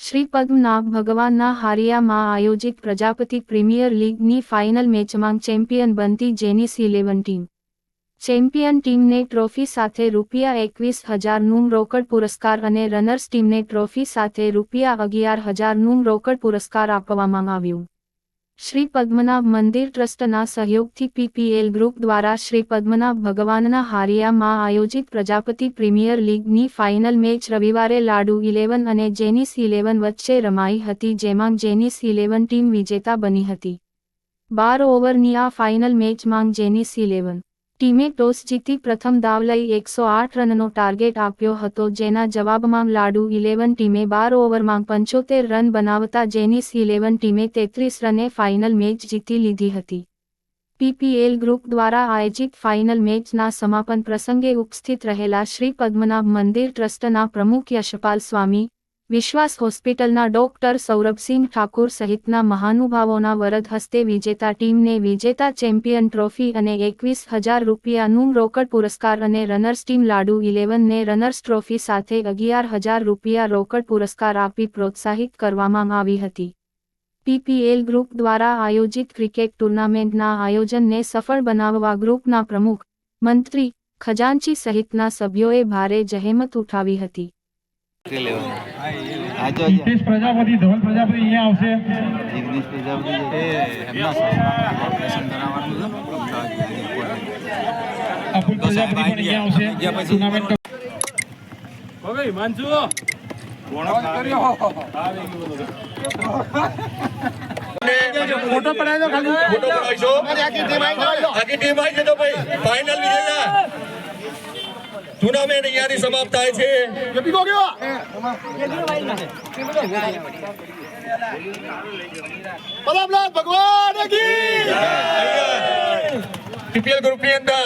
શ્રી પદ્મનાભ ભગવાનના હારિયામાં આયોજિત Prajapati premier લીગની final મેચમાં ચેમ્પિયન બનતી જેનિસ 11 ટીમ. ચેમ્પિયન ટીમને ટ્રોફી સાથે ₹21,000નું રોકડ પુરસ્કાર અને રનર્સ ટીમને ટ્રોફી સાથે ₹11,000નું રોકડ પુરસ્કાર આપવામાં આવ્યું. શ્રી પદ્મનાભ મંદિર ટ્રસ્ટના સહયોગથી પીપીએલ ગ્રુપ દ્વારા શ્રી પદ્મનાભ ભગવાનના હારિયામાં આયોજિત પ્રજાપતિ પ્રીમિયર લીગની ફાઇનલ મેચ રવિવારે લાડુ 11 અને જેનિસ 11 વચ્ચે રમાઈ હતી, જેમાં જેનિસ 11 ટીમ વિજેતા બની હતી. 12 ઓવરની આ ફાઇનલ મેચમાં જેનિસ 11 ટીમે ટોસ જીતી પ્રથમ દાવ લઈ 108 રનનો ટાર્ગેટ આપ્યો હતો, જેના જવાબમાં લાડુ 11 ટીમે 12 ઓવરમાં 75 રન બનાવતા જેનિસ 11 ટીમે 33 રને ફાઇનલ મેચ જીતી લીધી હતી. પીપીએલ ગ્રુપ દ્વારા આયોજિત ફાઇનલ મેચના સમાપન પ્રસંગે ઉપસ્થિત રહેલા શ્રી પદ્મનાભ મંદિર ટ્રસ્ટના પ્રમુખ યશપાલ સ્વામી, વિશ્વાસ હોસ્પિટલના ડોક્ટર સૌરભસિંહ ઠાકુર સહિતના મહાનુભાવોના વરદ હસ્તે વિજેતા ટીમને વિજેતા ચેમ્પિયન ટ્રોફી અને ₹21,000નું રોકડ પુરસ્કાર અને રનર્સ ટીમ લાડુ 11ને રનર્સ ટ્રોફી સાથે ₹11,000 રોકડ પુરસ્કાર આપી પ્રોત્સાહિત કરવામાં આવી હતી. પીપીએલ ગ્રુપ દ્વારા આયોજિત ક્રિકેટ ટૂર્નામેન્ટના આયોજનને સફળ બનાવવા ગ્રુપના પ્રમુખ, મંત્રી, ખજાનચી સહિતના સભ્યોએ ભારે જહેમત ઉઠાવી હતી. જગદીશ પ્રજાપતિ, ધવલ પ્રજાપતિ અહીંયા આવશે. જગદીશ પ્રજાપતિ અપુલ પ્રજાપતિ પણ અહીંયા આવશે. ટુર્નામેન્ટ ફોટો પડાવી દો, ખાલી ફોટો પડાવીશો. આખી ટીમ આવી જતો ભાઈ. ફાઇનલ વિજેતા ટુર્નામેન્ટ અહીંયાથી સમાપ્ત થાય છે. ભગવાન કી જય. પીપીએલ ગ્રુપની અંદર